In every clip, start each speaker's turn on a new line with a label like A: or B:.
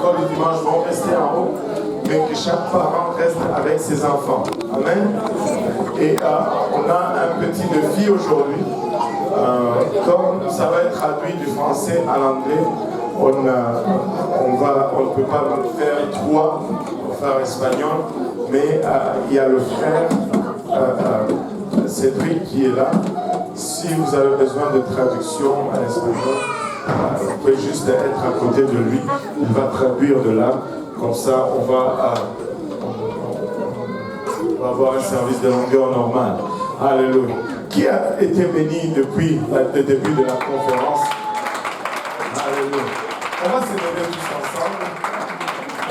A: l'école du dimanche vont rester en haut, mais que chaque parent reste avec ses enfants. Amen. Et on a un petit défi aujourd'hui. Comme ça va être traduit du français à l'anglais, on ne peut pas faire 3 pour faire espagnol, mais il y a le frère Cédric qui est là. Si vous avez besoin de traduction en espagnol, vous pouvez juste être à côté de lui. Il va traduire de là. Comme ça, on va avoir un service de longueur normale. Alléluia. Qui a été béni depuis le début de la conférence? Alléluia. On va se lever tous ensemble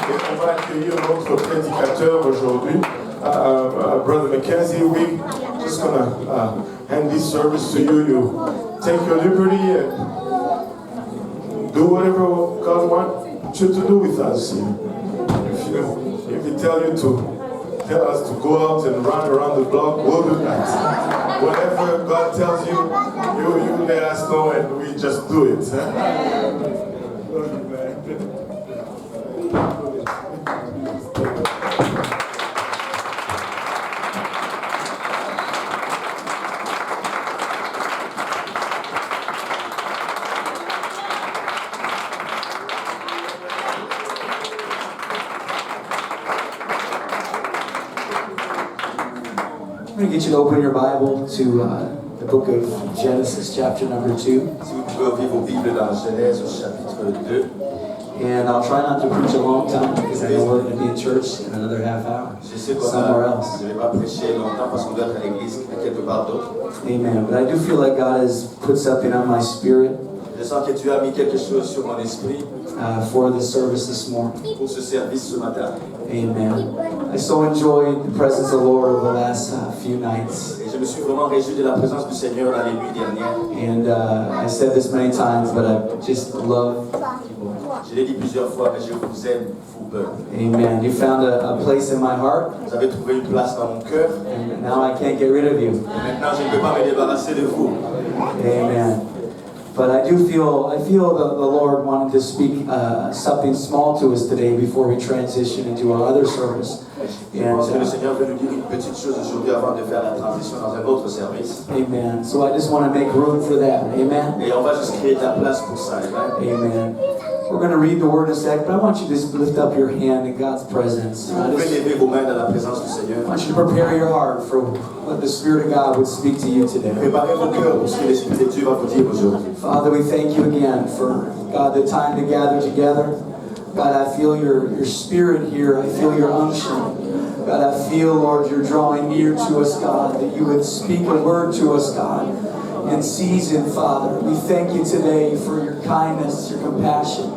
A: et on va accueillir notre prédicateur aujourd'hui. Brother Mackenzie, we just gonna hand this service to you. You take your liberty and do whatever God wants you to do with us. If He tell us to go out and run around the block, we'll do that. Whatever God tells you, you let us know and we just do it.
B: I'm going to get you to open your Bible to the book of Genesis, chapter number 2.
C: Si vous pouvez ouvrir vos Bibles dans Genèse au chapitre 2.
B: And I'll try not to preach a long time because I know we're going to be in church in another half hour somewhere else.
C: Je ne vais pas prêcher longtemps parce qu'on doit être à l'église quelque part d'autre.
B: Amen. But I do feel like God has put something on my spirit
C: Je sens que Dieu a mis quelque chose sur mon esprit
B: for the service this morning.
C: pour ce service ce matin.
B: Amen. I so enjoyed the presence of the Lord over the last few nights.
C: Et je me suis vraiment réjoui de la présence du Seigneur dans les nuits dernières.
B: And I said this many times, but I just love people.
C: Je l'ai dit plusieurs fois, mais je vous aime, vous peuple.
B: Amen. You found a place in my heart,
C: Vous avez trouvé une place dans mon cœur.
B: and now I can't get rid of you.
C: Et maintenant, je ne peux pas me débarrasser de vous.
B: Amen. But I feel the Lord wanted to speak something small to us today before we transition into our other service.
C: Je pense que le Seigneur veut nous dire une petite chose aujourd'hui avant de faire la transition dans un autre service.
B: Amen. So I just want to make room for that. Amen.
C: Et on va juste créer de la place pour ça. Amen.
B: Amen. We're going to read the word in a sec, but I want you to just lift up your hand in God's presence.
C: Vous pouvez lever vos mains dans la présence du Seigneur.
B: I want you to prepare your heart for what the Spirit of God would speak to you today.
C: Préparez vos cœurs pour ce que l'Esprit de Dieu va vous dire aujourd'hui.
B: Father, we thank you again for, God, the time to gather together. God, I feel your Spirit here. I feel your unction. God, I feel, Lord, you're drawing near to us, God, that you would speak a word to us, God, in season, Father. We thank you today for your kindness, your compassion.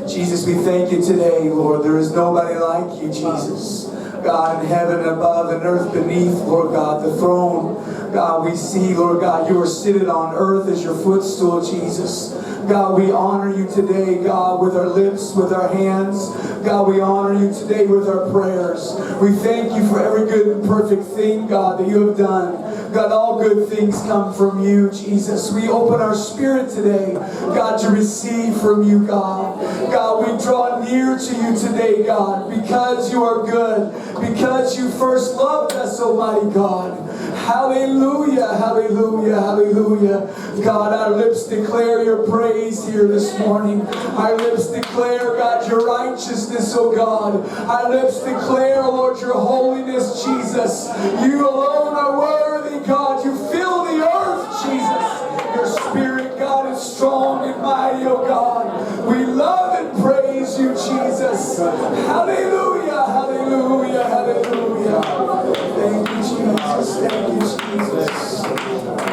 B: Jesus, we thank you today, Lord. There is nobody like you, Jesus. God, in heaven above and earth beneath, Lord God, the throne. God, we see, Lord God, you are seated on earth as your footstool, Jesus. God, we honor you today, God, with our lips, with our hands. God, we honor you today with our prayers. We thank you for every good and perfect thing, God, that you have done. God, all good things come from you, Jesus. We open our spirit today, God, to receive from you, God. God, we draw near to you today, God, because you are good, because you first loved us, Almighty God. Hallelujah, hallelujah, hallelujah. God, our lips declare your praise here this morning. Our lips declare, God, your righteousness, oh God. Our lips declare, Lord, your holiness, Jesus. You alone are worthy, God. You fill the earth, Jesus. Your spirit, God, is strong and mighty, oh God. We love and praise you, Jesus. Hallelujah, hallelujah, hallelujah. Thank you, Jesus. Thank you, Jesus.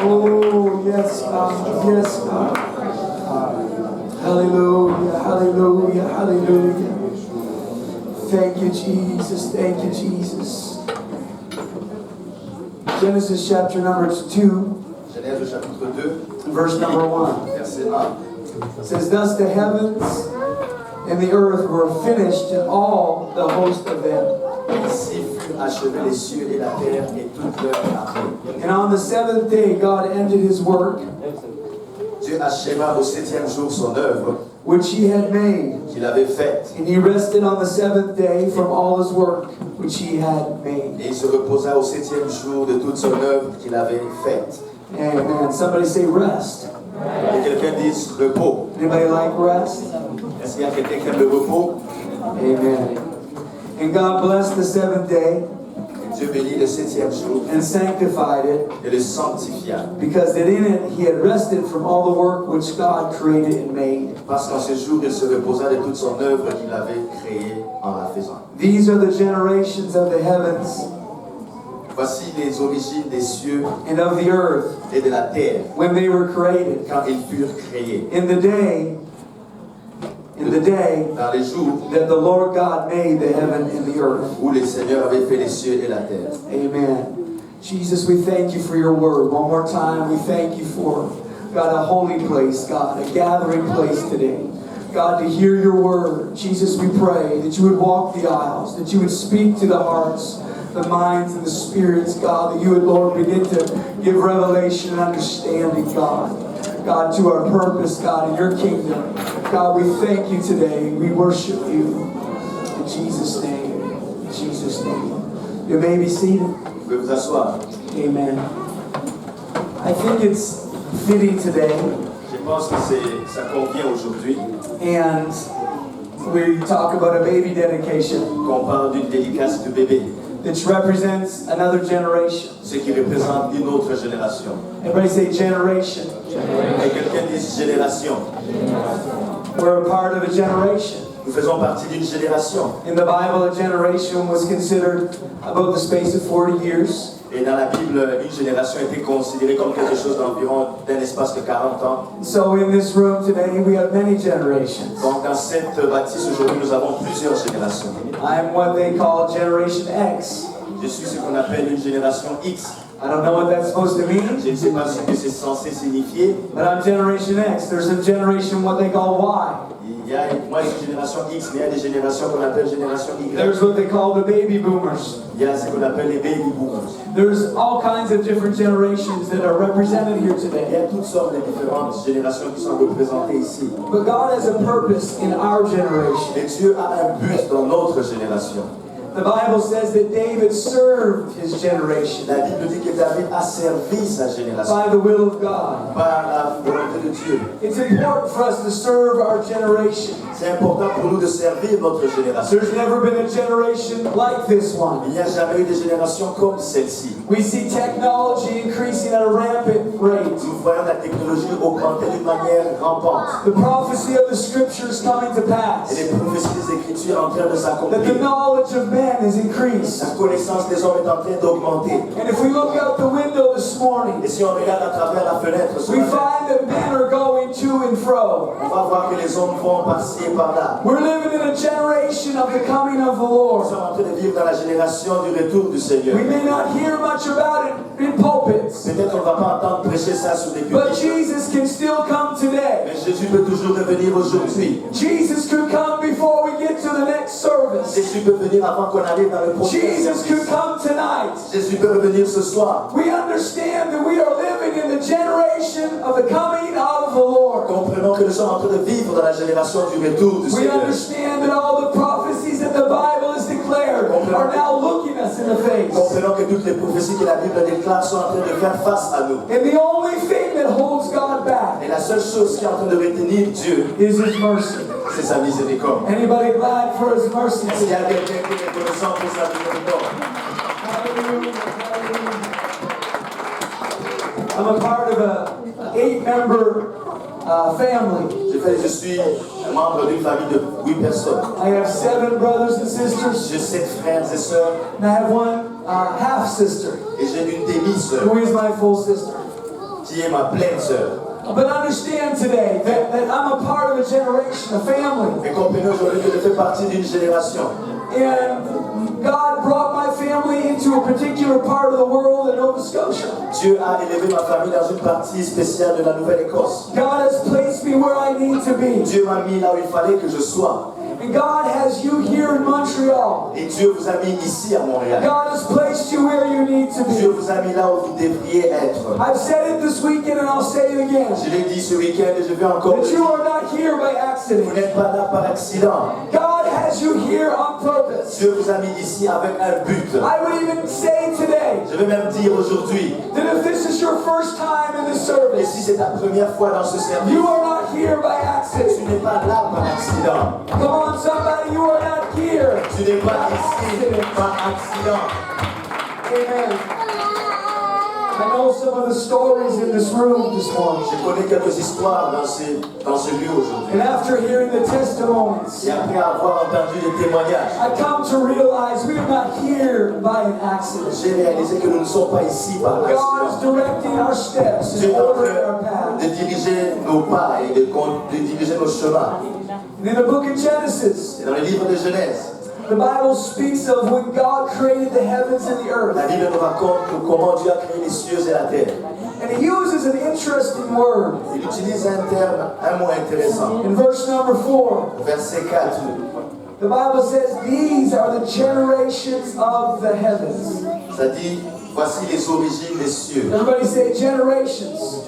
B: Oh, yes, God. Yes, God. Hallelujah, hallelujah, hallelujah. Thank you, Jesus. Thank you, Jesus. Genesis chapter number 2.
C: Genèse chapitre 2.
B: Verse number 1.
C: Verset 1.
B: It says, thus the heavens and the earth were finished, and all the host of them.
C: Ainsi furent achevés les cieux et la terre et toute leur armée.
B: And on the seventh day God ended his work,
C: Dieu acheva au 7e jour son œuvre,
B: which he had made.
C: qu'il avait faite.
B: And he rested on the seventh day from all his work which he had made.
C: Et il se reposa au 7e jour de toute son œuvre qu'il avait faite.
B: Amen. Somebody say rest.
C: Et quelqu'un dise repos.
B: Anybody like rest?
C: Est-ce qu'il y a quelqu'un qui aime le repos?
B: Amen. And God blessed the seventh day
C: Dieu bénit le 7e jour
B: and sanctified it,
C: et le sanctifia.
B: because that in it he had rested from all the work which God created and made.
C: Parce qu'en ce jour, il se reposa de toute son œuvre qu'il avait créée en la faisant.
B: These are the generations of the heavens
C: Voici les origines des cieux
B: and of the earth
C: et de la terre
B: when they were created.
C: quand ils furent créés.
B: In the day
C: Dans les jours
B: that the Lord God made the heaven and the earth.
C: où le Seigneur avait fait les cieux et la terre.
B: Amen. Jesus, we thank you for your word. One more time, we thank you for, God, a holy place, God, a gathering place today. God, to hear your word. Jesus, we pray that you would walk the aisles, that you would speak to the hearts, the minds, and the spirits, God, that you would, Lord, begin to give revelation and understanding, God. God, to our purpose, God, in your kingdom. God, we thank you today. We worship you. In Jesus' name. In Jesus' name. You may be seated.
C: Vous pouvez vous asseoir.
B: Amen. I think it's fitting today,
C: Je pense que ça convient aujourd'hui
B: and we talk about a baby dedication,
C: qu'on parle d'une dédicace de bébé,
B: which represents another generation.
C: ce qui représente une autre génération.
B: Everybody say generation.
C: Et quelqu'un dit génération.
B: We're a part of a generation.
C: Nous faisons partie d'une génération.
B: In the Bible, a generation was considered about the space of 40 years.
C: Et dans la Bible, une génération était considérée comme quelque chose d'environ d'un espace de 40 ans.
B: So in this room today, we have many generations.
C: Donc dans cette bâtisse aujourd'hui, nous avons plusieurs générations.
B: I'm what they call Generation X.
C: Je suis ce qu'on appelle une génération X.
B: I don't know what that's supposed to mean,
C: Je ne sais pas ce que c'est censé signifier.
B: but I'm Generation X. There's a generation what they call Y.
C: Il y a, moi, je suis génération X, mais il y a des générations qu'on appelle génération Y.
B: There's what they call the baby boomers.
C: Il y a ce qu'on appelle les baby boomers.
B: There's all kinds of different generations that are represented here
C: Il y
B: today.
C: a toutes sortes de différentes générations qui sont représentées ici.
B: But God has a purpose in our generation.
C: Et Dieu a un but dans notre génération.
B: The Bible says that David served his generation
C: La Bible dit que David a servi sa génération
B: by the will of God.
C: par la volonté de Dieu.
B: It's important for us to serve our generation.
C: C'est important pour nous de servir notre génération.
B: There's never been a generation like this one.
C: Il n'y a jamais eu de génération comme celle-ci.
B: We see technology increasing at a rampant rate.
C: Nous voyons la technologie augmenter d'une manière rampante.
B: The prophecy of the scriptures coming to
C: Et
B: pass.
C: les prophéties des Écritures en train de
B: That the
C: s'accomplir.
B: knowledge of man is increased.
C: La connaissance des hommes est en train d'augmenter.
B: And if we look out the window this morning,
C: Et si on regarde à travers la fenêtre ce
B: we
C: matin,
B: find that men are going to and fro.
C: on va voir que les hommes vont par-ci et par-là.
B: We're living in a generation of the coming of the
C: Nous
B: Lord.
C: sommes en train de vivre dans la génération du retour du Seigneur.
B: We may not hear much about it in pulpits,
C: Peut-être qu'on ne va pas entendre prêcher ça sur des
B: but
C: pupitres.
B: Jesus can still come today.
C: Mais Jésus peut toujours revenir aujourd'hui.
B: Jesus could come before we get to the next service.
C: Jésus peut venir avant qu'on arrive dans le prochain
B: Jesus could
C: service.
B: come tonight.
C: Jésus peut revenir ce soir.
B: We understand that we are living in the generation of the coming of the Lord.
C: Comprenons que nous sommes en train de vivre dans la génération du retour du
B: We
C: Seigneur.
B: understand that all the prophecies that the Bible has declared are now looking us in the face.
C: Comprenons que toutes les prophéties que la Bible déclare sont en train de faire face à nous.
B: And the only thing that holds God back
C: Et la seule chose qui est en train de retenir Dieu,
B: is His mercy.
C: c'est sa miséricorde.
B: Anybody glad for His mercy
C: Est-ce qu'il y a
B: today?
C: quelqu'un qui est reconnaissant pour sa miséricorde?
B: Hallelujah, hallelujah. I'm a part of a 8-member family.
C: Je suis membre d'une famille de 8 personnes.
B: I have 7 brothers and sisters,
C: J'ai 7 frères et sœurs
B: and I have one half sister,
C: et j'ai une demi-sœur
B: who is my full sister.
C: qui est ma pleine sœur.
B: But understand today that I'm a part of a generation, a family.
C: Et comprenez aujourd'hui que je fais partie d'une génération.
B: And God brought my family into a particular part of the world in Nova Scotia.
C: Dieu a élevé ma famille dans une partie spéciale de la Nouvelle-Écosse.
B: God has placed me where I need to be.
C: Dieu m'a mis là où il fallait que je sois.
B: And God has you here in Montreal.
C: Et Dieu vous a mis ici à Montréal.
B: God has placed you where you need to
C: Dieu
B: be.
C: vous a mis là où vous devriez être.
B: I've said it this weekend and I'll say it again.
C: Je l'ai dit ce week-end et je vais encore le
B: That you
C: dire.
B: are not here by
C: Vous
B: accident.
C: n'êtes pas là par accident.
B: God has you here on purpose.
C: Dieu vous a mis ici avec un but.
B: I would even say today
C: Je vais même dire aujourd'hui
B: that if this is your first time in this
C: que
B: service,
C: si c'est ta première fois dans ce service,
B: you are not here by
C: tu
B: accident.
C: n'es pas là par accident.
B: Come on, somebody, you are not here.
C: Tu n'es pas ici par accident.
B: Amen. I know some of the stories in this room this morning.
C: Je connais quelques histoires dans ce lieu aujourd'hui.
B: And after hearing the testimonies,
C: Et après avoir entendu les témoignages,
B: I come to realize we are not here by an accident.
C: j'ai réalisé que nous ne sommes pas ici par
B: God is
C: accident.
B: directing our steps
C: Dieu
B: and
C: est en
B: ordering our
C: train
B: path.
C: de diriger nos pas et de diriger nos chemins.
B: And in the book of Genesis,
C: Et dans le livre de Genèse,
B: the Bible speaks of when God created the heavens and the
C: la
B: earth.
C: Bible nous raconte comment Dieu a créé les cieux et la terre.
B: And he uses an interesting word.
C: Il utilise un terme, un mot intéressant.
B: In verse number 4,
C: Verset 4.
B: the Bible says, "These are the generations of the heavens."
C: Ça dit, voici les origines des cieux.
B: Everybody say generations.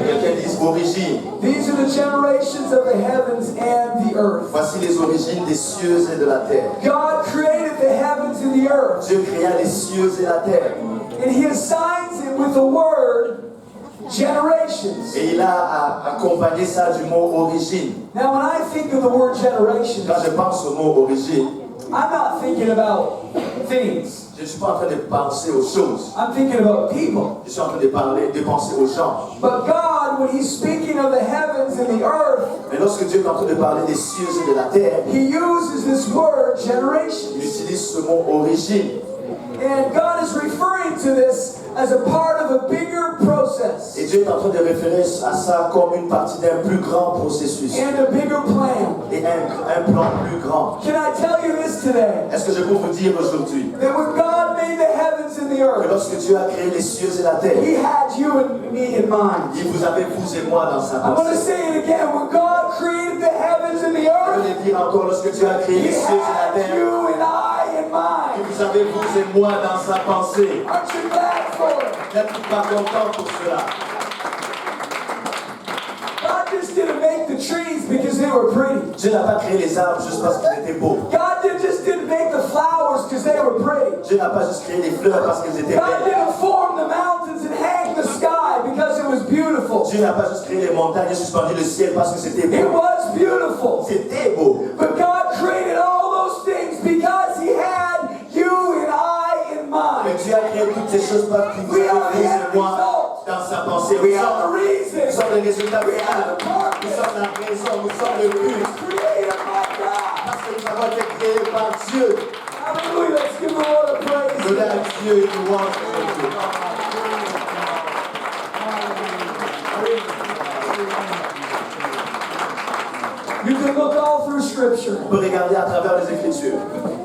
C: Quelqu'un dit origine.
B: These are the generations of the heavens and the earth.
C: Voici les origines des cieux et de la terre.
B: God created the heavens and the earth,
C: Dieu créa les cieux et la terre.
B: and he assigns it with the word generations.
C: Et il a accompagné ça du mot origine.
B: Now, when I think of the word generations,
C: Quand je pense au mot origine,
B: I'm not thinking about things.
C: je ne suis pas en train de penser aux choses.
B: I'm thinking about people.
C: Je suis en train de penser aux gens.
B: But God, when he's speaking of the heavens and the earth,
C: Mais lorsque Dieu est en train de parler des cieux et de la terre,
B: he uses this word
C: il
B: generations.
C: utilise ce mot origine.
B: And God is referring to this as a part of a bigger process
C: Et Dieu est en train de référer à ça comme une partie d'un plus grand processus
B: and a bigger plan.
C: et un plan plus grand.
B: Can I tell you this today?
C: Est-ce que je peux vous dire aujourd'hui
B: That when God made the heavens and the
C: que
B: earth,
C: lorsque Dieu a créé les cieux et la terre,
B: he had you and me in mind.
C: il vous avait vous et moi dans sa
B: I'm going to
C: pensée.
B: say it again. When God created the heavens and the
C: Je
B: earth,
C: vais le dire encore, lorsque Dieu a créé
B: he
C: les cieux et la
B: had
C: terre,
B: you and I in
C: il
B: mind.
C: vous avait vous et moi dans sa pensée.
B: Aren't you glad for it?
C: N'êtes-vous pas content pour cela?
B: God just didn't make the trees because they were pretty.
C: Dieu n'a pas créé les arbres juste parce qu'ils étaient beaux.
B: God just didn't make the flowers because they were pretty.
C: Dieu n'a pas juste créé les fleurs parce qu'elles étaient
B: God
C: belles.
B: didn't form the mountains and hang the sky because it was beautiful.
C: Dieu n'a pas juste créé les montagnes et suspendu le ciel parce que c'était
B: It
C: beau.
B: was beautiful.
C: C'était beau.
B: But God created all those things because he had you and I in
C: Mais
B: mind.
C: Dieu a créé toutes ces choses parce qu'il vous
B: We are
C: a
B: the
C: vous
B: end
C: et moi
B: result.
C: dans sa pensée.
B: We
C: Nous
B: are the
C: sommes
B: reason.
C: les résultats
B: We are
C: finaux.
B: the
C: Nous
B: purpose.
C: sommes la raison, nous sommes le but.
B: Created by God.
C: Parce que nous avons été créés par Dieu.
B: Hallelujah. Let's give the Lord a praise.
C: Donnez à Dieu une louange aujourd'hui.
B: You can look all through Scripture.
C: On peut regarder à travers les Écritures.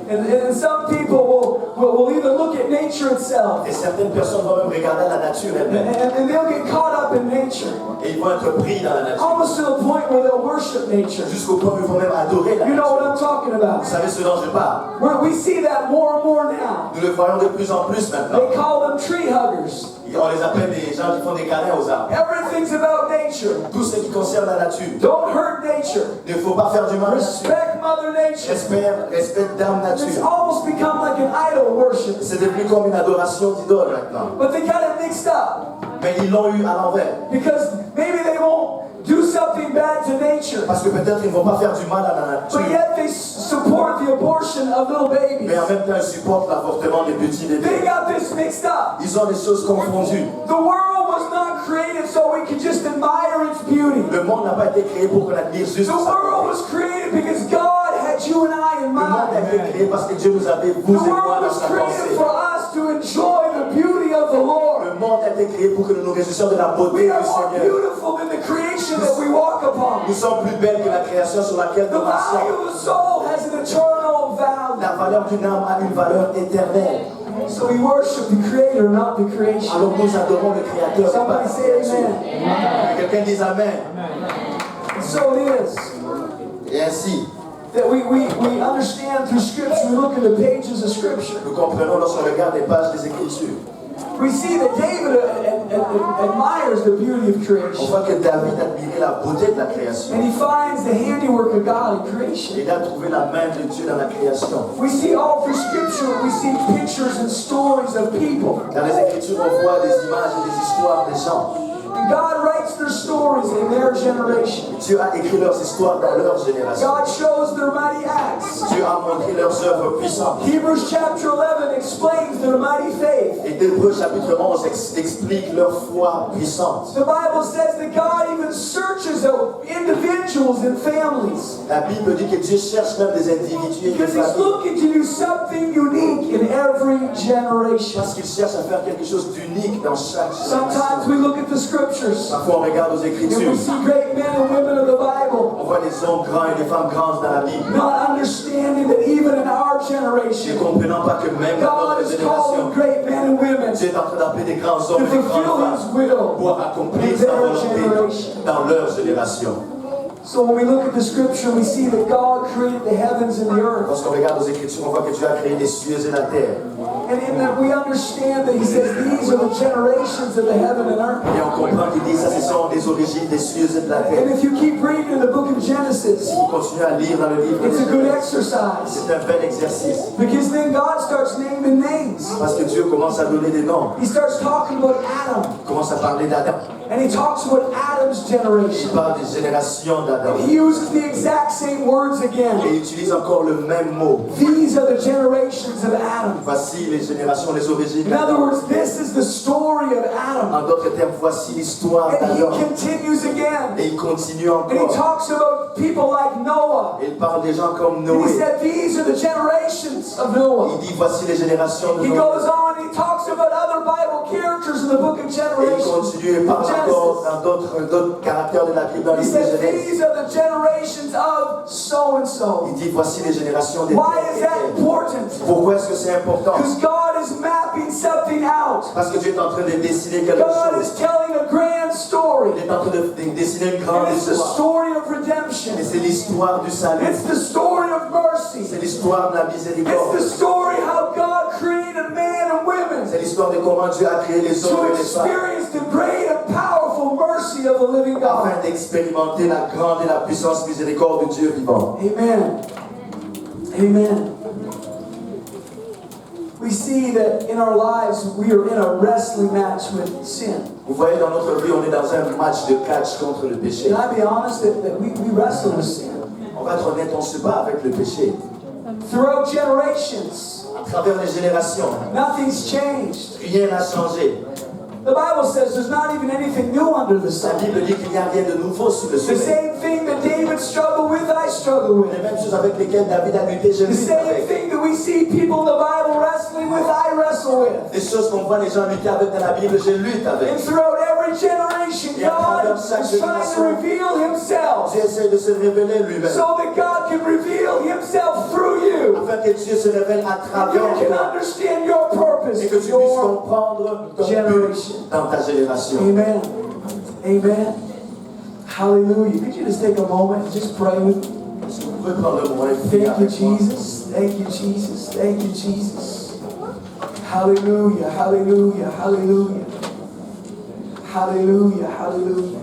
B: And some people will even look at nature itself.
C: Et certaines personnes vont même regarder la nature elle-même.
B: And they'll get caught up in nature.
C: Et ils vont être pris dans la nature.
B: Almost to the point where they'll worship nature.
C: Jusqu'au point où ils vont même adorer la
B: You know what
C: nature.
B: I'm talking about.
C: Vous savez ce dont je parle.
B: We see that more and more now.
C: Nous le voyons de plus en plus maintenant.
B: They call them tree huggers.
C: On les appelle des gens qui font des câlins aux arbres.
B: Everything's about nature.
C: Tout ce qui concerne la nature.
B: Don't hurt nature.
C: Il ne faut pas faire du mal à la nature.
B: Respect Mother Nature.
C: Respect Dame
B: It's
C: Nature.
B: almost become like an idol worship.
C: C'est devenu comme une adoration d'idole maintenant.
B: But they got it mixed up.
C: Mais ils l'ont eu à l'envers.
B: Because maybe they won't do something bad to nature.
C: Parce que peut-être ils ne vont pas faire du mal à la
B: But
C: nature.
B: yet they support the abortion of little babies.
C: Mais en même temps, ils supportent l'avortement des petits
B: They
C: bébés.
B: got this mixed up.
C: Ils ont des choses confondues.
B: The world was not created so we could just admire its beauty.
C: Le monde n'a pas été créé pour qu'on admire juste
B: The
C: sa
B: world
C: beauté.
B: was created because God had you and I in
C: Le monde a été
B: mind.
C: créé parce que Dieu nous avait,
B: The
C: vous et moi,
B: world
C: dans
B: was
C: sa
B: created
C: pensée.
B: for us to enjoy the beauty of the Lord.
C: Le monde a été créé pour que nous nous réjouissions de la beauté
B: We are
C: du
B: more
C: Seigneur.
B: beautiful than the creation that we walk upon.
C: Nous sommes plus belles que la création sur laquelle
B: The
C: nous marchons.
B: value of the soul has an eternal value.
C: La valeur d'une âme a une valeur éternelle.
B: So we worship the Creator, not the creation.
C: Alors nous adorons le Créateur.
B: Somebody say amen.
C: Quelqu'un dise Amen.
B: And so it is
C: Et ainsi,
B: that we understand through Scripture. We look at the pages of Scripture.
C: Nous comprenons lorsqu'on regarde les pages des Écritures.
B: We see that David admires the beauty of
C: On
B: creation.
C: voit que David admirait la beauté de la création.
B: And he finds the handiwork of God in creation.
C: Il a trouvé la main de Dieu dans la création.
B: We see all through Scripture, we see pictures and stories of people.
C: Dans les Écritures, on voit des images et des histoires des gens.
B: And God writes their stories in their generation.
C: Dieu a écrit leurs histoires dans leur génération.
B: God shows their mighty acts.
C: Dieu a montré leurs œuvres puissantes.
B: Hebrews chapter 11 explains their mighty faith.
C: Et Hébreux chapitre 11 explique leur foi puissante.
B: The Bible says that God even searches out individuals and families.
C: La Bible dit que Dieu cherche même des individus et des
B: Because He's
C: familles.
B: looking to do something unique in every generation.
C: Parce qu'il cherche à faire quelque chose d'unique dans chaque
B: Sometimes
C: génération.
B: we look at the Scriptures
C: Parfois on regarde aux
B: and
C: Écritures.
B: we see great men and women of the Bible
C: On voit des hommes grands et des femmes grandes dans la Bible.
B: not understanding that even in our
C: Ne
B: generation,
C: comprenant pas que même dans
B: God
C: notre
B: is calling
C: génération,
B: great men and women
C: Dieu est en train d'appeler des grands
B: to
C: hommes et des
B: fulfill
C: grandes
B: His
C: femmes
B: will
C: pour accomplir
B: in
C: sa
B: their
C: volonté
B: generation.
C: dans leur génération.
B: So when we look at the Scripture, we see that God created the heavens and the earth.
C: Lorsqu'on regarde aux Écritures, on voit que Dieu a créé les cieux et la terre.
B: And in that we understand that He says these are the generations of the heaven and earth.
C: Et on comprend qu'il dit ça, ce sont les origines des cieux et de la terre.
B: And if you keep reading in the book of Genesis,
C: On continue à lire dans le livre
B: it's a
C: des
B: good
C: Genèse.
B: exercise.
C: C'est un bel exercice.
B: Because then God starts naming names.
C: Parce que Dieu commence à donner des noms.
B: He starts talking about Adam.
C: Il commence à parler d'Adam.
B: And He talks about Adam's
C: Il
B: generation.
C: parle des générations d'Adam.
B: He uses the exact same words
C: Et
B: again.
C: il utilise encore le même mot.
B: These are the generations of Adam.
C: Voici les générations, les origines
B: In other
C: d'Adam.
B: words, this is the story of Adam.
C: En d'autres termes, voici l'histoire
B: And he
C: d'Adam.
B: continues again.
C: Et il continue
B: And he
C: encore.
B: talks about people like Noah.
C: Et il parle des gens comme
B: And he
C: Noé.
B: said, these are the generations of Noah.
C: Il dit voici les générations de
B: He
C: Noé.
B: goes on, he talks about other Bible characters in the book of
C: Et il
B: Generations.
C: continue et parle encore dans d'autres caractères de la Bible dans
B: He
C: les livre de
B: says,
C: Genèse.
B: these are the generations of so and so.
C: Il dit voici les générations des
B: Why is that
C: terres.
B: important?
C: Pourquoi est-ce que c'est important?
B: Because God is mapping something out.
C: Parce que Dieu est en train de dessiner quelque
B: God
C: chose.
B: is telling a grand story.
C: Il est en train de dessiner une grande
B: And it's the
C: histoire.
B: story of redemption.
C: Et c'est l'histoire du salut.
B: It's the story of mercy.
C: C'est l'histoire de la
B: It's
C: miséricorde.
B: the story how God created man and women
C: C'est l'histoire de comment Dieu a créé les hommes
B: to
C: et les femmes
B: experience the great and powerful mercy of the living God.
C: afin d'expérimenter la grande et la puissance miséricorde de Dieu vivant.
B: Amen. Amen. We see that in our lives we are in a wrestling match with sin.
C: Vous voyez, dans notre vie, on est dans un match de catch contre le péché.
B: Can I be honest that we wrestle with sin?
C: On va être honnête, on se bat avec le péché.
B: Throughout generations,
C: À travers les générations,
B: nothing's changed.
C: rien n'a changé.
B: The Bible says there's not even anything new under the
C: La
B: sun.
C: Bible dit qu'il n'y a rien de nouveau sous le
B: The
C: soleil.
B: same thing that David struggled with, I struggle with.
C: Les mêmes choses avec lesquelles David a lutté, je
B: The
C: lutte
B: same
C: avec.
B: thing that we see people in the Bible wrestling with, I wrestle with.
C: Les choses qu'on voit les gens lutter avec dans la Bible, je lutte avec.
B: And throughout every generation, God is trying to reveal Himself
C: Dieu essaie de se révéler lui-même.
B: so that God can reveal Himself through you.
C: Afin que Dieu se révèle à
B: And
C: travers
B: you can
C: toi.
B: understand your purpose,
C: Et que tu puisses
B: your
C: comprendre ton but
B: generation.
C: dans ta génération.
B: Amen. Amen. Hallelujah. Could you just take a moment and just pray with me?
C: Est-ce que vous pouvez prendre le moment et prier
B: Thank you,
C: avec moi?
B: Jesus. Thank you, Jesus. Thank you, Jesus. Hallelujah, hallelujah, hallelujah. Hallelujah, hallelujah.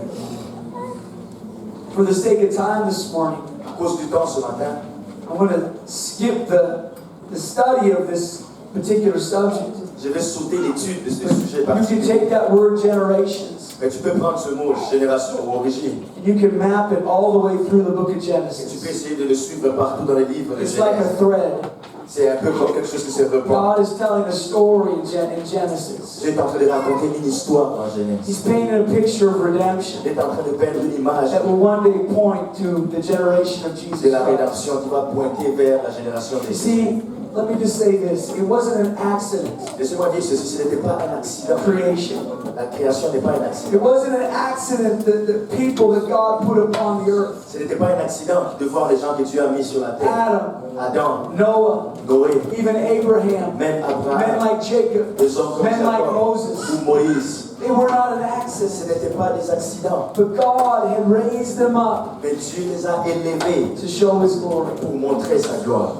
B: For the sake of time this morning,
C: À cause du temps ce matin,
B: I want to skip the study of this particular subject.
C: je vais sauter l'étude de ce sujet
B: You can
C: particulier.
B: take that word generations,
C: Mais tu peux prendre ce mot génération ou origine
B: and you can map it all the way through the book of
C: et tu
B: Genesis.
C: peux essayer de le suivre partout dans les livres de
B: It's like a
C: Genèse.
B: thread.
C: C'est un peu comme quelque chose qui se reprend.
B: God is telling a story in Genesis.
C: Dieu est en train de raconter une histoire dans Genèse.
B: He's painting a picture of redemption
C: Il est en train de peindre une image
B: that will one day point to the generation of
C: de
B: Jesus
C: la
B: Christ.
C: rédemption qui va pointer vers la génération
B: You
C: des
B: see, let me just say this. It wasn't an accident.
C: Laissez-moi dire ceci, ce n'était pas un accident.
B: Creation.
C: La création n'est pas un
B: It
C: accident.
B: wasn't an accident that the people that God put upon the earth.
C: Ce n'était pas un accident de voir les gens que Dieu a mis sur la terre.
B: Adam,
C: Adam,
B: Noah,
C: Noé,
B: even Abraham,
C: même
B: men
C: Abraham,
B: like Jacob,
C: des hommes comme
B: men like
C: Jacob
B: Moses.
C: ou Moïse.
B: They were not an
C: Ce
B: accident.
C: n'étaient pas des accidents.
B: But God had raised them up
C: Mais Dieu les a élevés
B: to show His glory.
C: pour montrer sa gloire.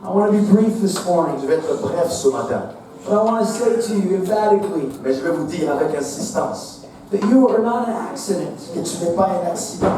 B: I want to be brief this
C: Je
B: morning,
C: vais être bref ce matin,
B: but I want to say to you emphatically
C: mais je vais vous dire avec insistance
B: that you are not an accident.
C: que tu n'es pas un accident.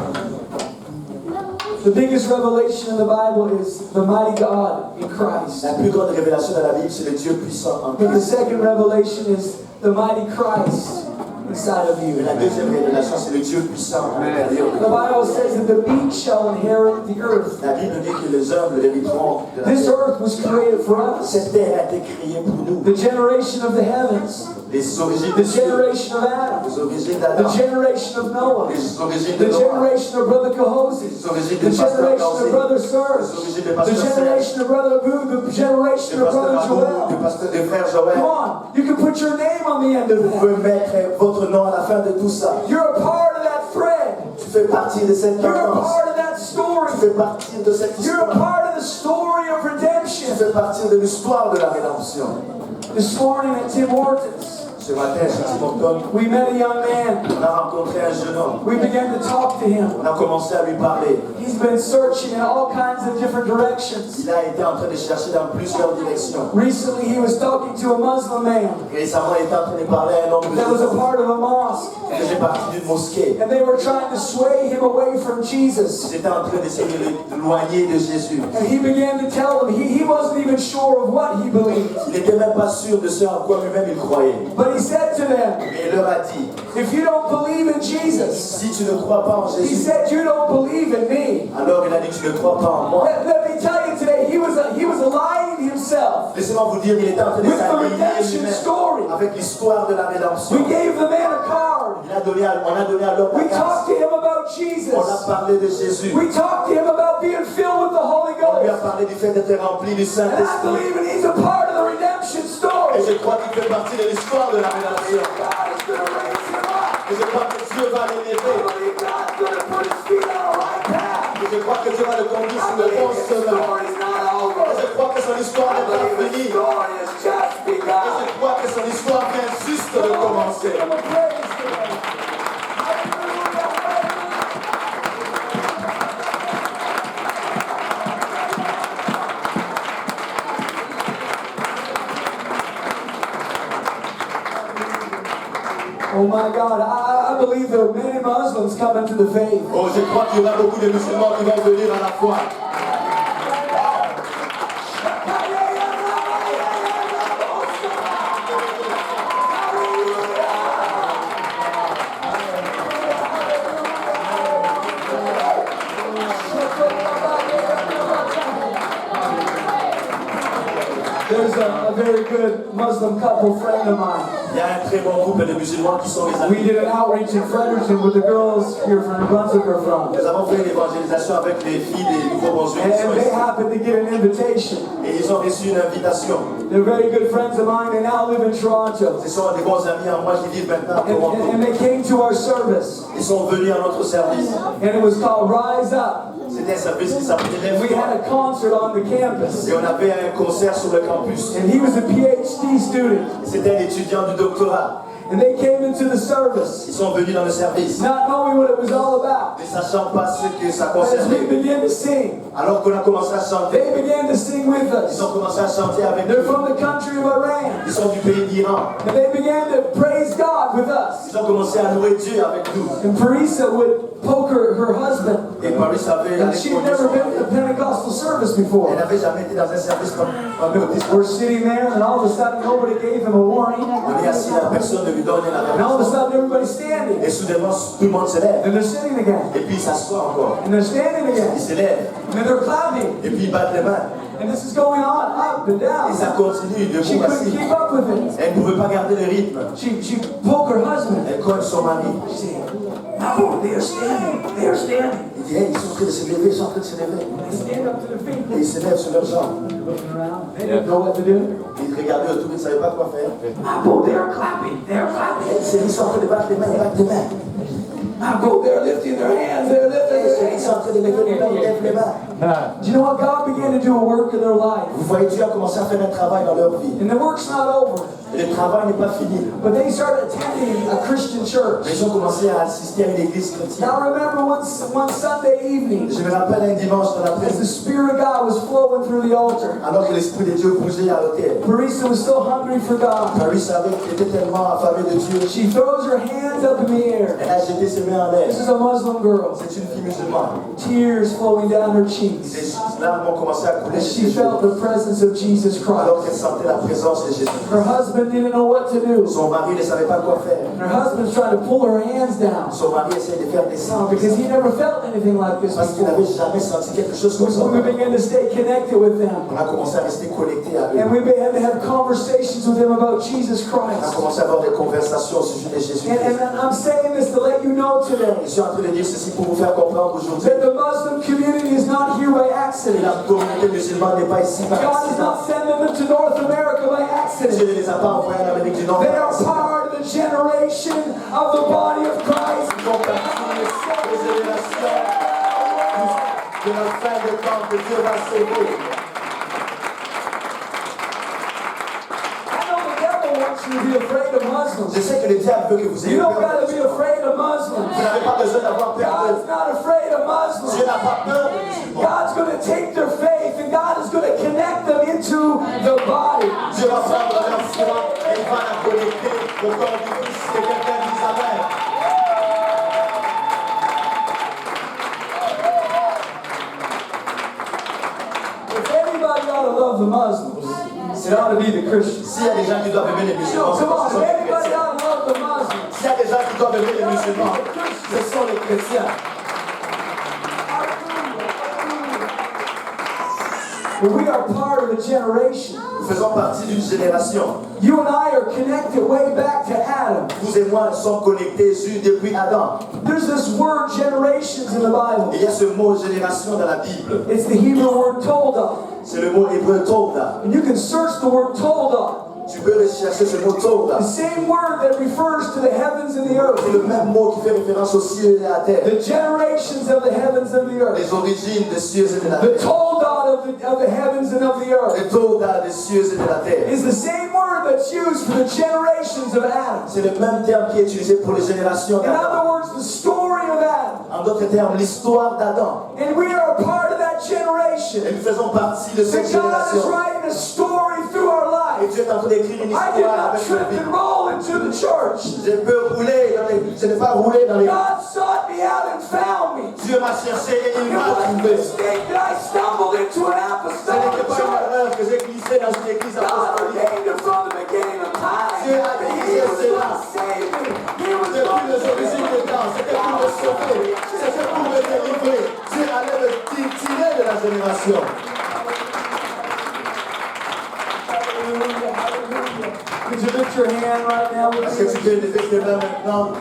B: The biggest revelation in the Bible is the mighty God in Christ.
C: La plus grande révélation de la Bible, c'est le Dieu puissant en
B: But the
C: Christ.
B: second revelation is the mighty Christ inside of
C: Mais
B: you.
C: la deuxième révélation, c'est le Dieu puissant à l'intérieur de
B: The
C: toi.
B: Bible says that the meek shall inherit the earth.
C: La Bible dit que les humbles hériteront de la
B: This
C: terre.
B: earth was created for us.
C: Cette terre a été créée pour nous.
B: The generation of the heavens,
C: Les origines
B: the
C: de Dieu,
B: generation of Adam,
C: les origines
B: the
C: d'Adam,
B: generation of Noah,
C: les origines de
B: the
C: Noah,
B: generation of Brother Kohoses,
C: les origines
B: the
C: de Pasteur
B: generation of
C: Gauzé,
B: Brother
C: les
B: Serge,
C: origines de
B: the
C: Pasteur Serge,
B: generation of Brother Abu, the generation
C: de
B: of Brother
C: Pasteur Abou, de
B: Joel.
C: Pasteur de Frère Joël.
B: Come on, you can put your name on the end of
C: Vous
B: that.
C: pouvez mettre votre nom à la fin de tout ça.
B: You're a part of that thread.
C: Tu fais partie de cette
B: You're a
C: tendance.
B: part of that
C: Tu
B: story.
C: fais partie de cette
B: You're a
C: histoire.
B: part of the story of
C: Tu
B: redemption.
C: fais partie de l'histoire de la rédemption.
B: This morning at Tim Hortons,
C: Ce matin, chez Tim Hortons,
B: we met a young man.
C: on a rencontré un jeune homme.
B: We began to talk to him.
C: On a commencé à lui parler.
B: He's been searching in all kinds of different directions.
C: Il a été en train de chercher dans plusieurs directions.
B: Recently, he was talking to a Muslim man
C: Récemment, il était en train de parler à un homme
B: that was a
C: musulman
B: part of a mosque,
C: qui faisait partie d'une mosquée.
B: and they were trying to sway him away from Jesus.
C: Ils étaient en train d'essayer de l'éloigner de Jésus.
B: And he began to tell them he wasn't even sure of what he believed.
C: Il n'était même pas sûr de ce en quoi lui-même il croyait.
B: But he said to them,
C: Mais il leur a dit,
B: if you don't believe in Jesus,
C: si tu ne crois pas en
B: he
C: Jésus,
B: said, you don't believe in me.
C: alors il a dit, tu ne crois pas en moi.
B: Let me tell you today, he was aligning himself
C: Laissez-moi vous dire, il était en train de
B: with the
C: s'aligner
B: redemption
C: lui-même
B: story.
C: avec l'histoire de la rédemption.
B: We gave the man a card.
C: On a donné à l'homme
B: We
C: la
B: talked
C: grâce.
B: to him about Jesus.
C: On a parlé de Jésus.
B: We talked to him about being filled with the Holy
C: On lui a
B: Ghost.
C: parlé du fait d'être rempli du
B: And I
C: Saint-Esprit.
B: believe that he's a part of the redemption
C: Et
B: story.
C: je crois qu'il fait partie de l'histoire de la rédemption.
B: God is going to raise him up.
C: Et je crois que Dieu va
B: I
C: l'élever.
B: believe God's going to put his feet on the right path.
C: Et je crois que Dieu va le conduire
B: I
C: sur le
B: believe
C: bon
B: his
C: chemin.
B: story's not
C: Et
B: over.
C: je crois que son histoire
B: I
C: n'est pas
B: believe his
C: finie.
B: story has just
C: Et
B: begun.
C: je crois que son histoire vient juste de commencer.
B: Give him a praise today. Hallelujah, hallelujah. Oh my God, I believe there are many Muslims coming to the faith.
C: Oh, je crois qu'il y aura beaucoup de musulmans qui vont venir à la foi.
B: There's a very good Muslim couple friend of mine.
C: Il y a un très bon couple de musulmans qui sont les
B: We
C: amis.
B: did an outreach in Fredericton with the girls here from New Brunswick are from.
C: Nous avons fait une évangélisation avec les filles des Nouveau-Brunswick qui sont
B: And they
C: ici.
B: happened to get an invitation.
C: Et ils ont reçu une invitation.
B: They're very good friends of mine. They now live in Toronto.
C: Ce sont des bons amis à moi qui vivent maintenant à Toronto.
B: And they came to our service.
C: Ils sont venus à notre service.
B: And it was called Rise Up.
C: C'était un service qui s'appelait
B: We had a concert on the campus.
C: Et on avait un concert sur le campus.
B: And he was a PhD student.
C: C'était un étudiant du doctorat.
B: And they came into the service,
C: Ils sont venus dans le service,
B: not knowing what it was all about.
C: ne sachant pas ce que ça
B: But as we
C: concernait.
B: began to sing,
C: Alors qu'on a commencé à chanter,
B: they began to sing with
C: ils
B: us.
C: ont commencé à chanter avec
B: They're
C: nous.
B: from the country of Iran.
C: Ils sont du pays d'Iran.
B: And they began to praise God with us.
C: Ils ont commencé à louer Dieu avec nous.
B: And Parisa would poke her husband.
C: Et Paris avait
B: And she'd never been to a Pentecostal service before.
C: Elle n'avait jamais été dans un service pentecôtiste.
B: We're sitting there, and all of a sudden, nobody gave him a warning.
C: On est assis là, personne ne lui donne
B: And all
C: la
B: of a
C: réponse.
B: sudden, everybody's standing.
C: Et soudainement, tout le monde se lève.
B: And they're sitting again.
C: Et puis il s'assoit encore.
B: And they're standing
C: Ils
B: again.
C: se lèvent.
B: And they're clapping.
C: Et puis ils battent les mains.
B: And this is going on up and
C: Et ça
B: down.
C: continue de
B: She
C: vous
B: couldn't
C: assis.
B: keep up with it.
C: Elle ne pouvait pas garder le rythme.
B: She poked her husband.
C: Elle cogne son mari.
B: She said, No, they are standing. They are standing.
C: Il dit, hey, ils sont en train de se lever, ils sont en train de se lever.
B: They stand up to their feet.
C: Et ils se lèvent sur leurs jambes.
B: Looking around. They didn't know what to do.
C: Ils regardaient autour, ils ne savaient pas quoi faire.
B: They are clapping. They are clapping.
C: Ils sont en train de battre les mains, ils battent les mains.
B: They're lifting their hands. They're lifting their
C: Ils sont en train de lever les mains, ils lèvent les mains.
B: Do you know what? God began to do a work in their life.
C: Vous voyez, Dieu a commencé à faire un travail dans leur vie.
B: And the work's not over.
C: Et le travail n'est pas fini.
B: But they started attending a Christian church.
C: Mais ils ont commencé à assister à une église chrétienne.
B: Now remember one Sunday evening,
C: Je me rappelle un dimanche dans
B: as the
C: l'après-midi,
B: Spirit of God was flowing through the altar.
C: alors que l'Esprit de Dieu bougeait à l'autel.
B: Marisa was so hungry for God.
C: Marie savait qu'elle était tellement affamée de Dieu.
B: She throws her hands up in the air.
C: Elle a jeté ses mains en l'air.
B: This is a Muslim girl.
C: C'est une fille musulmane.
B: Tears flowing down her cheeks
C: Ses larmes ont commencé à couler
B: as
C: sur
B: she
C: ses
B: felt
C: joues.
B: the presence of Jesus
C: Alors
B: Christ.
C: qu'elle sentait la présence de Jésus.
B: Her husband didn't know what to do.
C: Son mari ne savait pas quoi faire.
B: Her husband's trying to pull her hands down
C: Son mari essayait de faire descendre
B: because he never felt anything like this
C: parce qu'il
B: before.
C: n'avait jamais senti quelque chose comme ça.
B: So we began to stay connected with them.
C: On a commencé à rester connectés à eux.
B: And we began to have conversations with them about Jesus
C: On a
B: Christ.
C: commencé à avoir des conversations au sujet de Jésus.
B: And I'm saying this to let you know today
C: Je suis en train de dire ceci pour vous faire comprendre aujourd'hui.
B: that the Muslim community is not here by accident.
C: La communauté musulmane n'est pas ici par
B: God is
C: accident.
B: not sending them to North America by
C: Dieu
B: accident.
C: ne les a pas envoyés en Amérique du Nord.
B: They are part of the generation of the body of Christ.
C: Ils font partie des générations de la fin des temps que Dieu va sauver.
B: I know the devil wants you to be afraid of Muslims.
C: Je sais que le diable veut que vous ayez
B: You don't
C: peur.
B: got to be afraid of
C: Vous
B: Muslims.
C: n'avez pas besoin d'avoir peur
B: God's
C: d'eux.
B: not afraid of Muslims.
C: Dieu n'a pas peur des musulmans.
B: God's going to take their faith and God is going to connect them into the body.
C: Dieu va prendre leur foi et il va la connecter au corps du Christ que quelqu'un dise Amen.
B: If anybody ought to love the Muslims, it ought to be the Christians.
C: S'il y a des gens qui doivent aimer les musulmans, ce
B: Come on,
C: sont
B: if
C: les
B: anybody
C: chrétiens.
B: ought to love the Muslims,
C: S'il y a des gens qui doivent aimer les musulmans, ce sont les chrétiens.
B: but we are part of a generation.
C: Nous faisons partie d'une génération.
B: You and I are connected way back to Adam.
C: Vous et moi sommes connectés depuis Adam.
B: There's this word generations in the Bible.
C: Et il y a ce mot génération dans la Bible.
B: It's the Hebrew word tolda.
C: C'est le mot hébreu Toda.
B: And you can search the word tolda.
C: Tu peux rechercher ce mot Toda.
B: The same word that refers to the heavens and the
C: C'est
B: earth.
C: le même mot qui fait référence aux cieux et à la terre.
B: The generations of the heavens and the earth.
C: Les origines des cieux et de la
B: The
C: terre.
B: toldot of the heavens and of the earth
C: Le Toda des cieux et de la terre.
B: is the same word that's used for the generations of Adam.
C: C'est le même terme qui est utilisé pour les générations
B: In other
C: d'Adam.
B: words, the story of Adam.
C: En d'autres termes, l'histoire d'Adam.
B: And we are a part of that
C: Et
B: generation.
C: nous faisons partie de cette
B: That God is
C: génération.
B: writing a story through our
C: Et
B: lives.
C: Dieu est en train d'écrire une
B: I did
C: histoire
B: not
C: avec ma
B: trip
C: vie.
B: and roll into the church.
C: Je peux rouler dans les... Je n'ai pas roulé dans les...
B: God sought me out and found me.
C: Dieu m'a cherché et il
B: It
C: m'a
B: was a
C: trouvé.
B: mistake that I stumbled into an
C: Ce
B: apostolic
C: n'était pas une
B: church.
C: erreur que j'ai glissé dans une église
B: God
C: apostolique.
B: ordained it from the beginning of time.
C: Dieu a
B: He
C: dirigé
B: was
C: cela.
B: going to save me. He was
C: Depuis
B: going
C: les
B: to
C: origines des temps, c'était pour me sauver, c'était pour me délivrer. Dieu allait me tirer de la génération.
B: Could you lift your hand right now with
C: Est-ce que tu peux lever tes mains maintenant?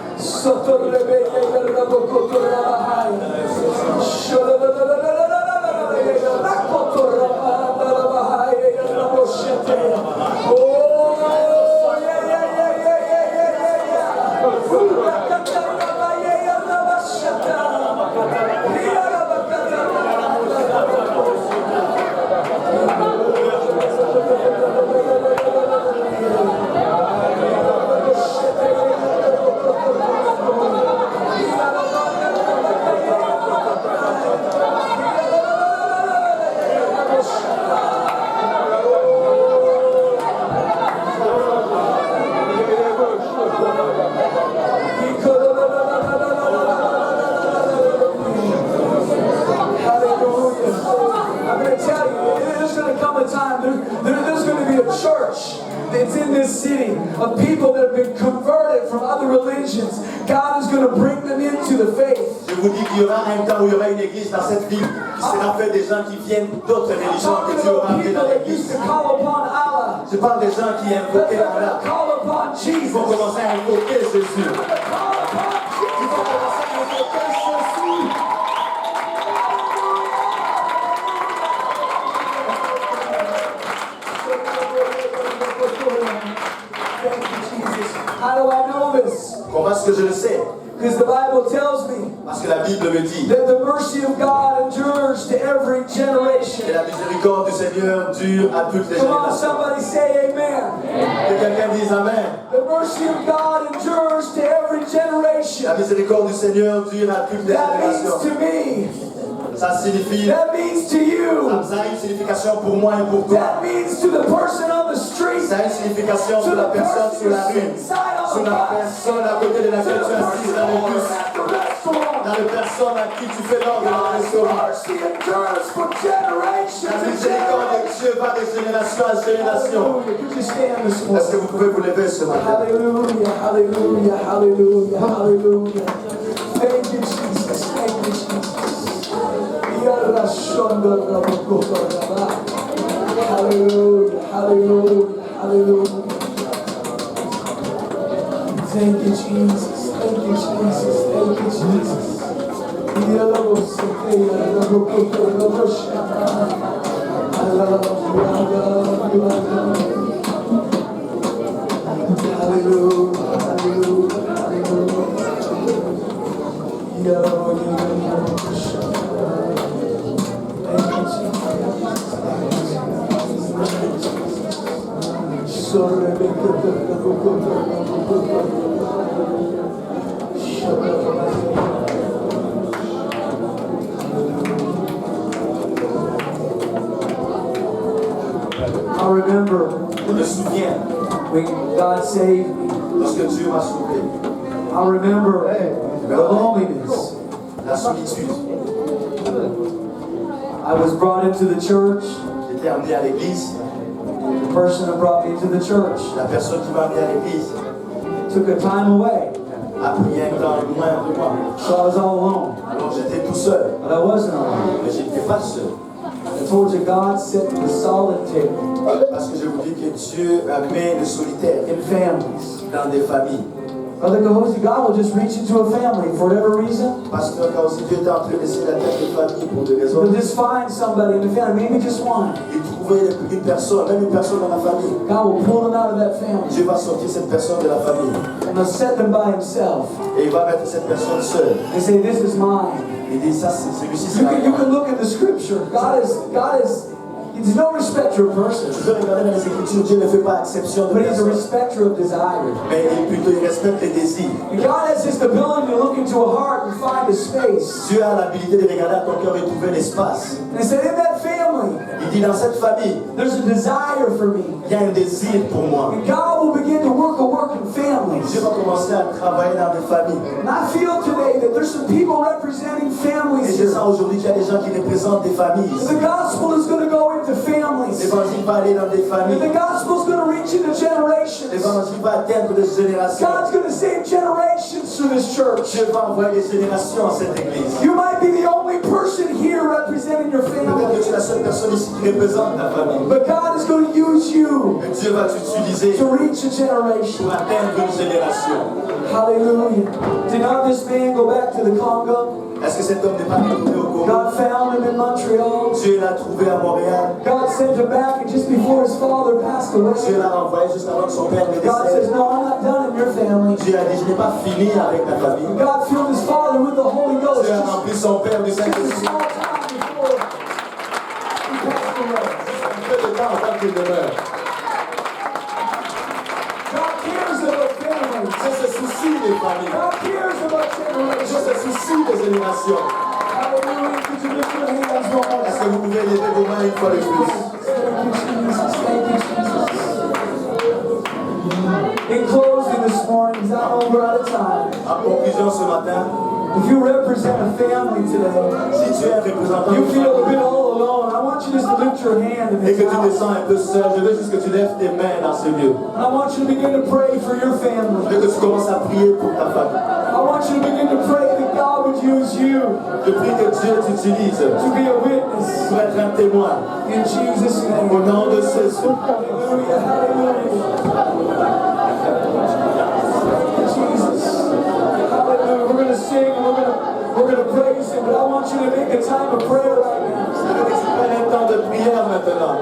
B: I'm going to tell you, there's going to come a time, there's going to be a church that's in this city of people that have been converted from other religions. God is going to bring them into the faith.
C: Je vous dis qu'il y aura un temps où il y aura une église dans cette ville qui sera faite des gens qui viennent d'autres
B: I'm
C: religions que
B: talking
C: Dieu aura
B: about
C: amené
B: people
C: dans
B: that used
C: l'église.
B: to call upon Allah.
C: Je parle des gens qui
B: That
C: invoquaient
B: they're going
C: Allah.
B: to call upon
C: Ils
B: Jesus.
C: vont commencer à invoquer Jésus.
B: They're going to call upon
C: Ils vont
B: Jesus.
C: commencer à
B: How do I know this?
C: Comment est-ce que je le sais?
B: Because the Bible tells me
C: Parce que la Bible me dit
B: that the mercy of God endures to every
C: que
B: generation.
C: la miséricorde du Seigneur dure à toutes les
B: Come on,
C: générations.
B: somebody say amen.
C: Que quelqu'un dise Amen.
B: The mercy of God endures to every generation.
C: La miséricorde du Seigneur dure à toutes les
B: That means
C: générations.
B: to me.
C: Ça signifie,
B: That means to you.
C: ça a une signification pour moi et pour toi.
B: That means to the person on the street.
C: Ça a une signification
B: To
C: sur la
B: the
C: personne
B: person
C: sur la rue,
B: inside on
C: sur
B: the
C: la
B: bus.
C: personne à côté de
B: To
C: laquelle
B: the
C: tu es assise
B: person
C: dans le
B: over
C: bus,
B: at the restaurant.
C: dans les personnes à qui tu fais l'ordre dans le
B: God's
C: restaurant.
B: mercy endures from generation
C: La
B: to
C: miséricorde de
B: generation.
C: Dieu va de génération à génération.
B: Hallelujah. Could you stand this
C: Est-ce que
B: morning?
C: vous pouvez vous lever ce matin?
B: Hallelujah, hallelujah, hallelujah, hallelujah. Thank you, Jesus. Thank you, Jesus. Hallelujah, hallelujah, hallelujah. Thank you, Jesus. Thank you, Jesus. Thank you, Jesus. Hallelujah, hallelujah, I remember
C: Je me souviens
B: when God saved me.
C: lorsque Dieu m'a sauvé.
B: I remember the loneliness.
C: La solitude.
B: I was brought into the church.
C: J'étais amené à l'église.
B: The person that brought me into the church
C: La personne qui m'a amené à l'église
B: took a time away,
C: a pris un temps loin de moi.
B: so I was all alone.
C: Alors j'étais tout seul,
B: But I wasn't alone.
C: mais j'étais pas seul.
B: I told you God set the solitary
C: Parce que je vous dis que Dieu met le solitaire
B: in families.
C: dans des familles.
B: Brother Gahosi, God will just reach into a family for whatever reason.
C: Pasteur, quand aussi Dieu est en train de laisser la tête des familles pour des raisons,
B: He'll just find somebody in the family, maybe just one.
C: il trouvait une personne, même une personne dans la famille.
B: God will pull them out of that family
C: Dieu va sortir cette personne de la famille
B: and he'll set them by himself.
C: et il va mettre cette personne seule.
B: They say, this is mine.
C: Il dit ça, c'est celui-ci, c'est
B: You
C: la
B: can look at the scripture. He's no respecter of persons,
C: Je veux regarder dans les Écritures, Dieu ne fait pas exception de
B: but he's a
C: personne,
B: respecter of desire.
C: mais il respecte les désirs.
B: And God has this ability to look into a heart and find a space.
C: Dieu a l'habilité de regarder à ton cœur et trouver l'espace.
B: And he said, in that family,
C: Il dit dans cette famille,
B: there's a desire for me.
C: il y a un désir pour moi.
B: And God will begin to work a work in families.
C: Dieu va commencer à travailler dans des familles.
B: And I feel today that there's some people representing
C: Et
B: families
C: je
B: here.
C: sens aujourd'hui qu'il y a des gens qui représentent des familles.
B: The gospel is going to go into families.
C: L'évangile va aller dans des
B: And
C: familles.
B: the gospel is going to reach into generations.
C: L'évangile va atteindre des générations.
B: God's going to save generations through this church.
C: Dieu va envoyer des générations à cette église.
B: You might be the only person here representing your
C: Peut-être que
B: family.
C: tu es la seule personne ici qui représente ta famille.
B: But God is going to use you
C: Et Dieu va t'utiliser
B: to reach a generation.
C: pour atteindre une génération.
B: Hallelujah. Did not this man go back to the Congo?
C: Est-ce que cet homme n'est pas retourné au Congo?
B: God found him in Montreal.
C: Dieu l'a trouvé à Montréal.
B: God sent him back, and just before his father passed away,
C: Dieu l'a renvoyé juste avant que son père ne
B: God says,
C: décède.
B: no, I'm not done in your family.
C: Dieu a dit, je n'ai pas fini avec ta famille.
B: God filled his father with the Holy Ghost
C: Dieu a
B: just
C: rempli son père du
B: a
C: Saint-Esprit.
B: small time before he passed away.
C: Un peu de temps avant qu'il demeure.
B: God cares about families.
C: Dieu se soucie des familles.
B: God cares about
C: Dieu
B: generations.
C: se soucie des générations.
B: Hallelujah. Could you lift your hands one more
C: Est-ce que
B: time?
C: vous pouvez lever vos mains une fois de plus?
B: Thank you, Jesus. Thank you, Jesus. In closing this morning, because I know we're out of time.
C: En conclusion ce matin,
B: If you represent a family today,
C: si tu es un représentant
B: you
C: de
B: feel a
C: famille
B: bit all alone, I want you just to lift your hand in
C: et
B: this
C: que tu te
B: house.
C: sens un peu seul, je veux juste que tu lèves tes mains dans ce lieu.
B: And I want you to begin to pray for your
C: Je
B: family.
C: veux que tu commences à prier pour ta famille.
B: I want you to begin to pray that God would use you
C: Je prie que Dieu t'utilise
B: to be a witness.
C: pour être un témoin.
B: In Jesus' name.
C: Au nom de Jésus.
B: Hallelujah, hallelujah. Jesus. Hallelujah. We're going to sing and we're going to praise Him, but I want you to make a time of prayer right now.
C: Je veux que tu prennes un temps de prière maintenant.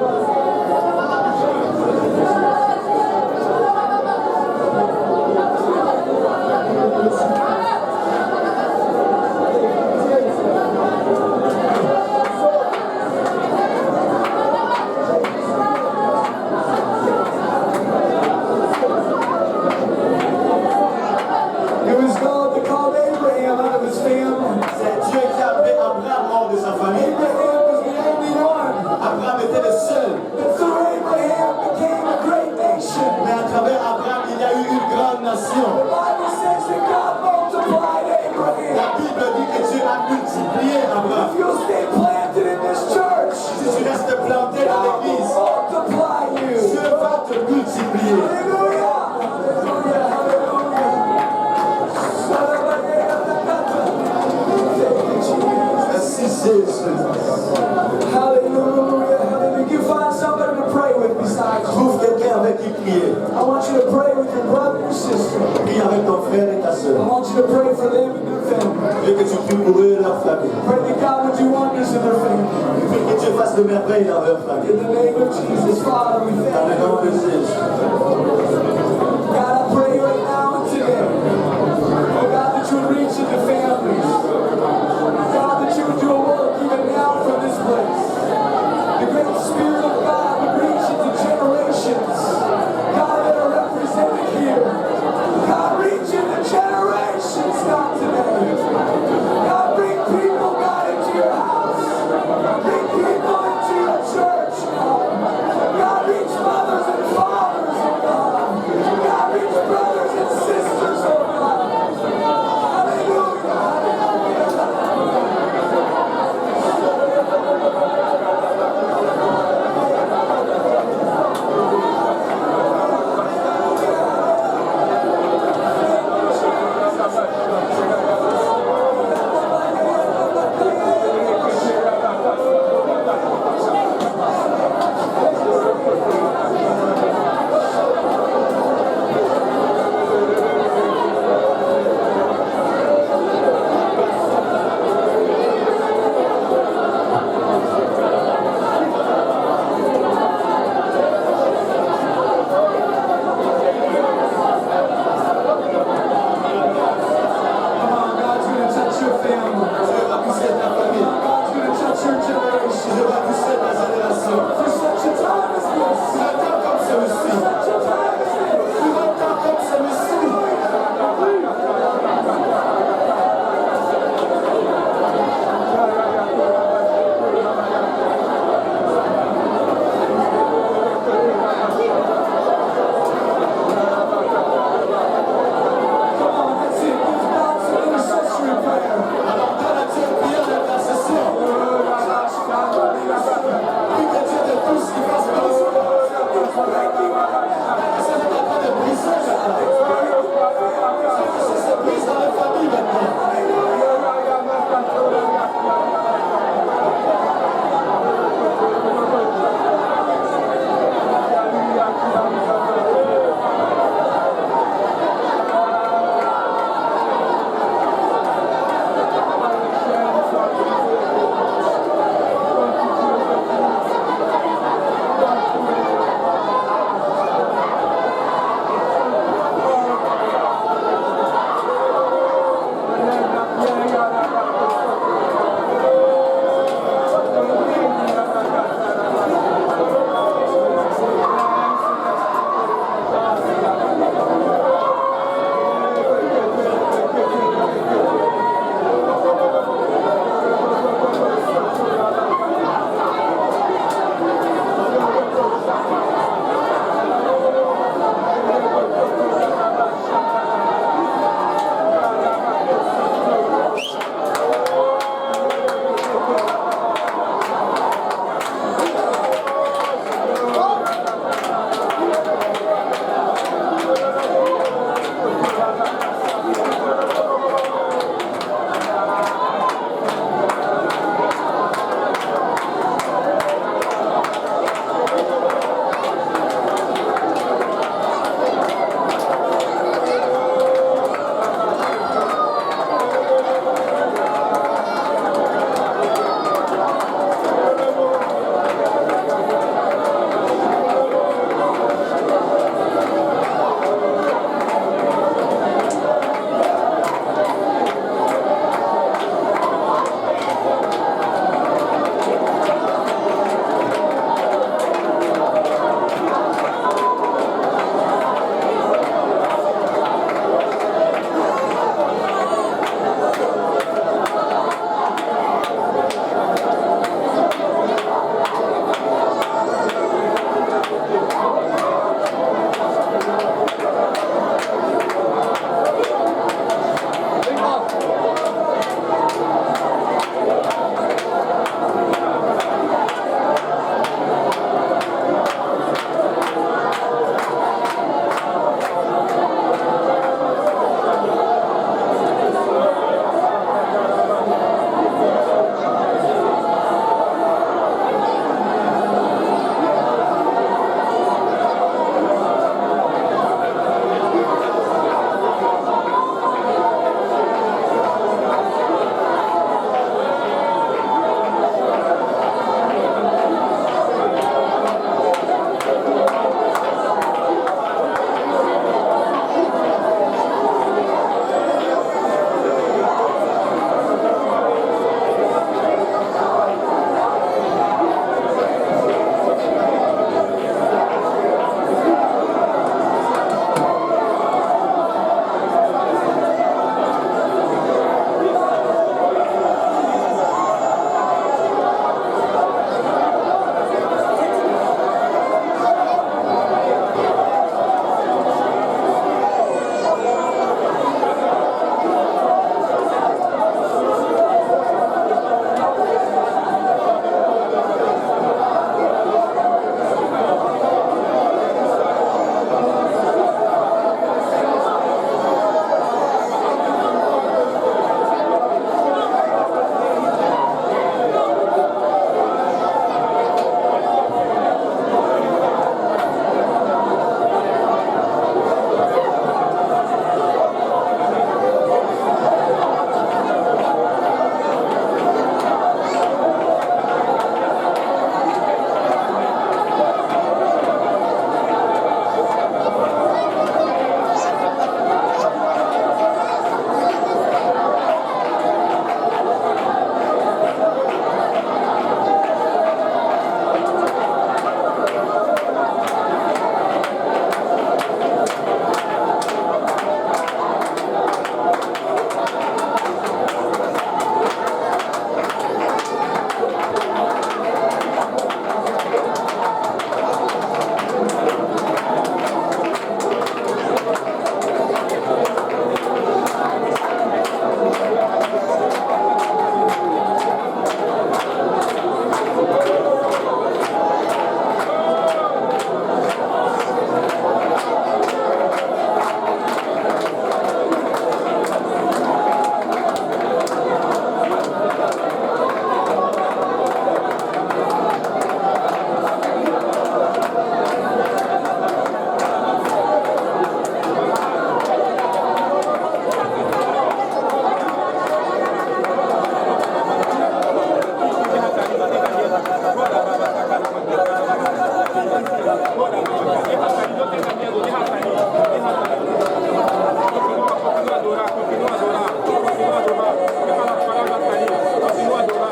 C: génération.
B: The Bible says that God multiplied Abraham.
C: La Bible dit que Dieu a multiplié Abraham.
B: If you'll stay planted in this church,
C: Si tu restes planté dans
B: God will
C: l'église,
B: multiply you.
C: Dieu va te multiplier.
B: Hallelujah! Hallelujah! Hallelujah!
C: Merci Jésus.
B: Hallelujah! Hallelujah! You find somebody to pray with besides you.
C: Trouve quelqu'un avec qui prier.
B: I want you to pray with your brother or sister.
C: Prie avec ton frère et ta
B: I
C: soeur.
B: want you to pray for them and their family.
C: Je veux que tu pries pour eux et leur famille.
B: Pray that God would do wonders in their family.
C: Je prie que Dieu fasse de merveilles dans leur famille.
B: In the name of Jesus, Father, we
C: Dans le
B: thank
C: nom de
B: you.
C: Jésus.